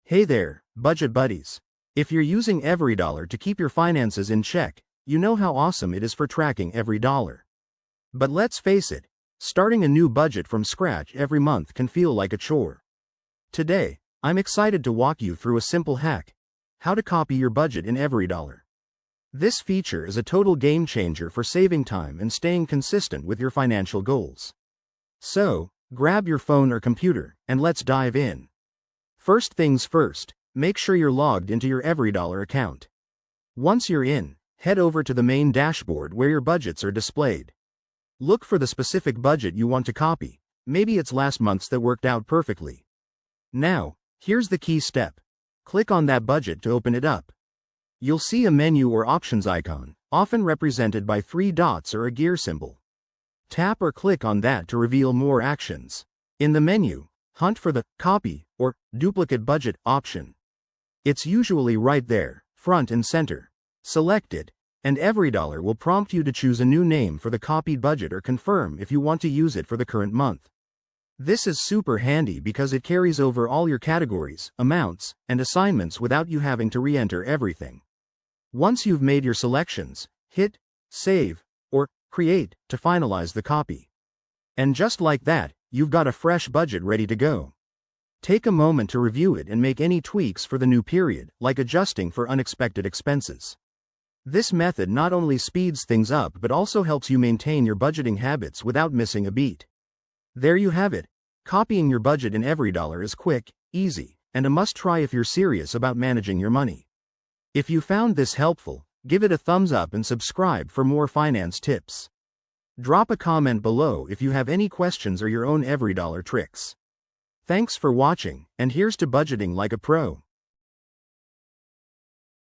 Hey there, budget buddies. If you're using EveryDollar to keep your finances in check, you know how awesome it is for tracking every dollar. But let's face it, starting a new budget from scratch every month can feel like a chore. Today, I'm excited to walk you through a simple hack: how to copy your budget in EveryDollar. This feature is a total game changer for saving time and staying consistent with your financial goals. So, grab your phone or computer, and let's dive in. First things first, make sure you're logged into your EveryDollar account. Once you're in, head over to the main dashboard where your budgets are displayed. Look for the specific budget you want to copy. Maybe it's last month's that worked out perfectly. Now, here's the key step. Click on that budget to open it up. You'll see a menu or options icon, often represented by 3 dots or a gear symbol. Tap or click on that to reveal more actions. In the menu, hunt for the Copy or Duplicate Budget option. It's usually right there, front and center. Select it, and EveryDollar will prompt you to choose a new name for the copied budget or confirm if you want to use it for the current month. This is super handy because it carries over all your categories, amounts, and assignments without you having to re-enter everything. Once you've made your selections, hit Save or Create to finalize the copy. And just like that, you've got a fresh budget ready to go. Take a moment to review it and make any tweaks for the new period, like adjusting for unexpected expenses. This method not only speeds things up but also helps you maintain your budgeting habits without missing a beat. There you have it. Copying your budget in EveryDollar is quick, easy, and a must-try if you're serious about managing your money. If you found this helpful, give it a thumbs up and subscribe for more finance tips. Drop a comment below if you have any questions or your own EveryDollar tricks. Thanks for watching, and here's to budgeting like a pro.